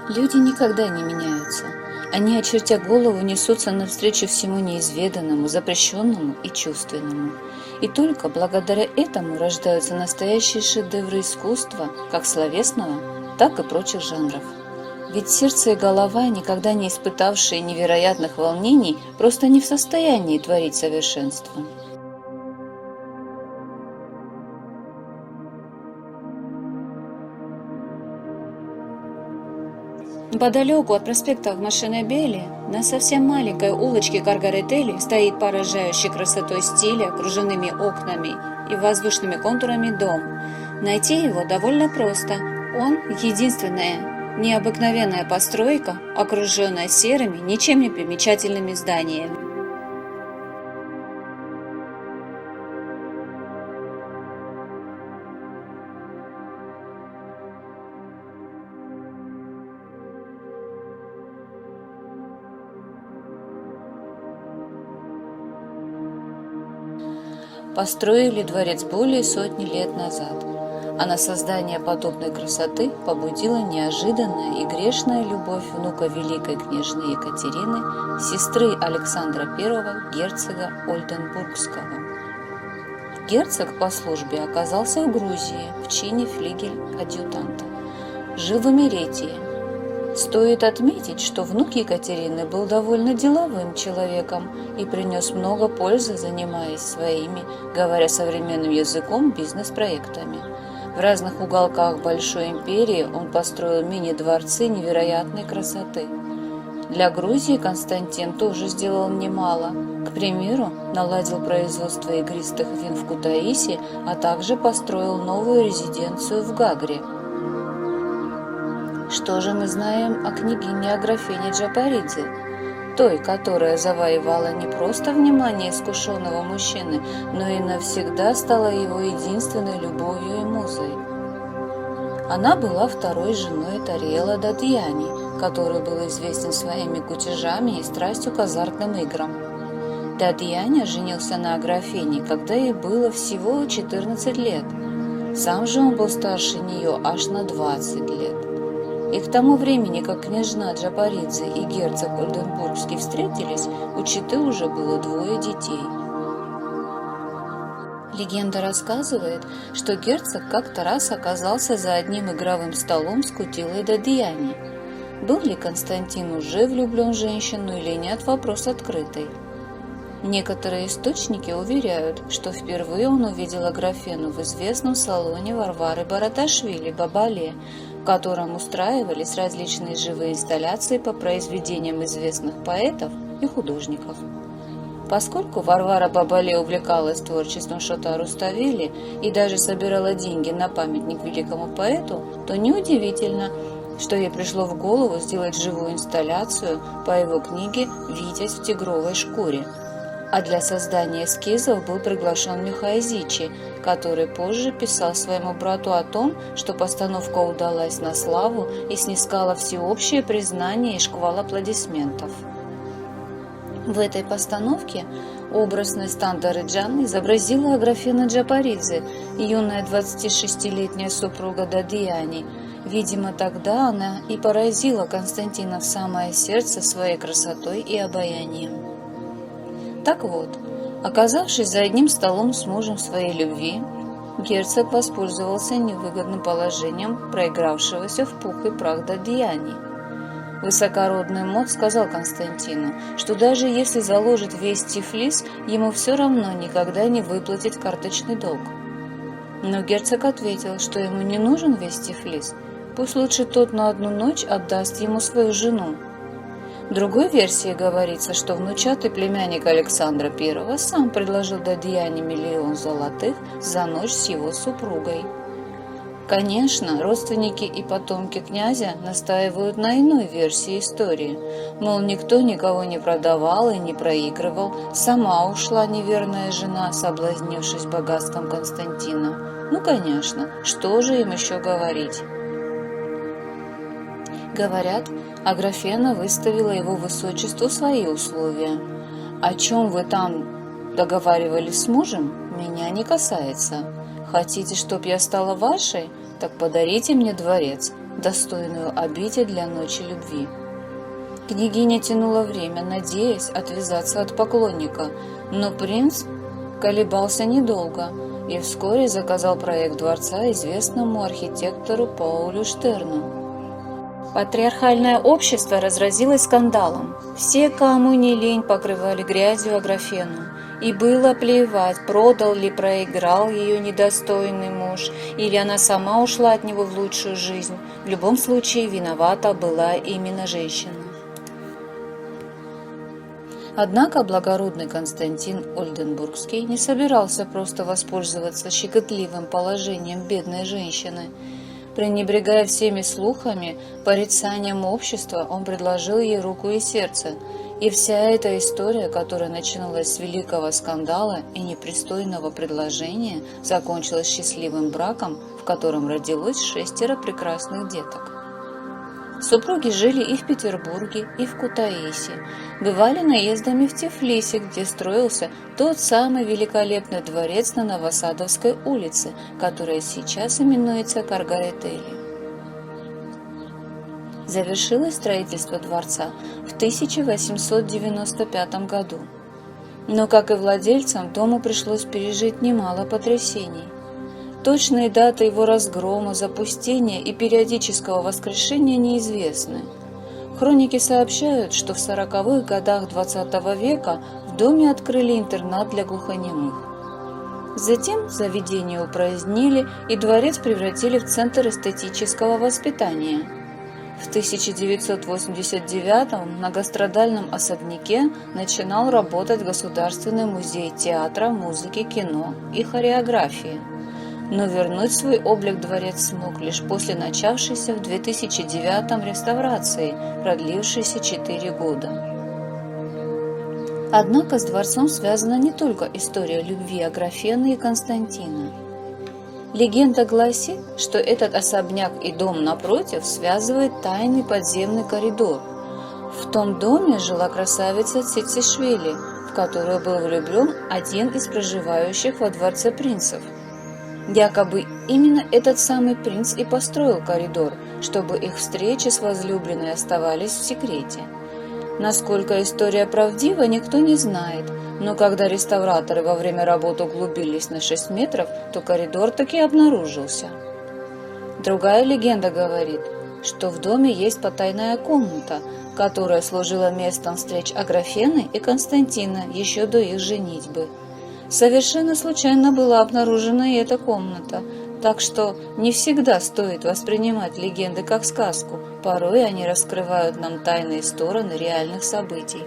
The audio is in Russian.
Люди никогда не меняются. Они, очертя голову, несутся навстречу всему неизведанному, запрещенному и чувственному. И только благодаря этому рождаются настоящие шедевры искусства, как словесного, так и прочих жанров. Ведь сердце и голова, никогда не испытавшие невероятных волнений, просто не в состоянии творить совершенство. Неподалеку от проспекта Машинобели, на совсем маленькой улочке Каргаретели, стоит поражающий красотой стиля, окруженными окнами и воздушными контурами дом. Найти его довольно просто. Он – единственная необыкновенная постройка, окруженная серыми, ничем не примечательными зданиями. Построили дворец более сотни лет назад, а на создание подобной красоты побудила неожиданная и грешная любовь внука великой княжны Екатерины, сестры Александра I, герцога Ольденбургского. Герцог по службе оказался в Грузии в чине флигель-адъютанта. Жил в Имеретии. Стоит отметить, что внук Екатерины был довольно деловым человеком и принес много пользы, занимаясь своими, говоря современным языком, бизнес-проектами. В разных уголках Большой империи он построил мини-дворцы невероятной красоты. Для Грузии Константин тоже сделал немало. К примеру, наладил производство игристых вин в Кутаиси, а также построил новую резиденцию в Гагре. Что же мы знаем о княгине Аграфене Джапаридзе, той, которая завоевала не просто внимание искушенного мужчины, но и навсегда стала его единственной любовью и музой? Она была второй женой Тариэла Дадьяни, который был известен своими кутежами и страстью к азартным играм. Дадьяня женился на Аграфене, когда ей было всего 14 лет. Сам же он был старше нее аж на 20 лет. И к тому времени, как княжна Джапаридзе и герцог Ольденбургский встретились, у четы уже было 2 детей. Легенда рассказывает, что герцог как-то раз оказался за одним игровым столом с Кутилой Дадьяни. Был ли Константин уже влюблен в женщину или нет, вопрос открытый. Некоторые источники уверяют, что впервые он увидел Аграфену в известном салоне Варвары Бараташвили Бабале, в котором устраивались различные живые инсталляции по произведениям известных поэтов и художников. Поскольку Варвара Бабале увлекалась творчеством Шота Руставели и даже собирала деньги на памятник великому поэту, то неудивительно, что ей пришло в голову сделать живую инсталляцию по его книге «Витязь в тигровой шкуре». А для создания эскизов был приглашен Михай Зичи, который позже писал своему брату о том, что постановка удалась на славу и снискала всеобщее признание и шквал аплодисментов. В этой постановке образ Нестанда Реджан изобразила Аграфена Джапаридзе, юная 26-летняя супруга Дадьяни. Видимо, тогда она и поразила Константина в самое сердце своей красотой и обаянием. Так вот, оказавшись за одним столом с мужем своей любви, герцог воспользовался невыгодным положением проигравшегося в пух и прах Дадьяни. Высокородный мод сказал Константину, что даже если заложит весь Тифлис, ему все равно никогда не выплатит карточный долг. Но герцог ответил, что ему не нужен весь Тифлис, пусть лучше тот на одну ночь отдаст ему свою жену. В другой версии говорится, что внучатый племянник Александра I сам предложил Дадьяне 1 000 000 золотых за ночь с его супругой. Конечно, родственники и потомки князя настаивают на иной версии истории, мол, никто никого не продавал и не проигрывал, сама ушла неверная жена, соблазнившись богатством Константина. Ну, конечно, что же им еще говорить? Говорят, Аграфена выставила его высочеству свои условия. О чем вы там договаривались с мужем, меня не касается. Хотите, чтоб я стала вашей? Так подарите мне дворец, достойную обитель для ночи любви. Княгиня тянула время, надеясь отвязаться от поклонника, но принц колебался недолго и вскоре заказал проект дворца известному архитектору Паулю Штерну. Патриархальное общество разразилось скандалом. Все, кому не лень, покрывали грязью Аграфену. И было плевать, продал ли, проиграл ее недостойный муж, или она сама ушла от него в лучшую жизнь. В любом случае виновата была именно женщина. Однако благородный Константин Ольденбургский не собирался просто воспользоваться щекотливым положением бедной женщины. Пренебрегая всеми слухами, порицанием общества, он предложил ей руку и сердце. И вся эта история, которая начиналась с великого скандала и непристойного предложения, закончилась счастливым браком, в котором родилось 6 прекрасных деток. Супруги жили и в Петербурге, и в Кутаиси, бывали наездами в Тифлисе, где строился тот самый великолепный дворец на Новосадовской улице, которая сейчас именуется Каргаретели. Завершилось строительство дворца в 1895 году. Но, как и владельцам, дому пришлось пережить немало потрясений. Точные даты его разгрома, запустения и периодического воскрешения неизвестны. Хроники сообщают, что в 40-х годах XX века в доме открыли интернат для глухонемых. Затем заведение упразднили и дворец превратили в центр эстетического воспитания. В 1989 в многострадальном особняке начинал работать Государственный музей театра, музыки, кино и хореографии. Но вернуть свой облик дворец смог лишь после начавшейся в 2009 реставрации, продлившейся 4 года. Однако с дворцом связана не только история любви Аграфены и Константина. Легенда гласит, что этот особняк и дом напротив связывает тайный подземный коридор. В том доме жила красавица Цицишвили, в которую был влюблен один из проживающих во дворце принцев. Якобы именно этот самый принц и построил коридор, чтобы их встречи с возлюбленной оставались в секрете. Насколько история правдива, никто не знает, но когда реставраторы во время работ углубились на 6 метров, то коридор таки обнаружился. Другая легенда говорит, что в доме есть потайная комната, которая служила местом встреч Аграфены и Константина еще до их женитьбы. Совершенно случайно была обнаружена и эта комната, так что не всегда стоит воспринимать легенды как сказку, порой они раскрывают нам тайные стороны реальных событий.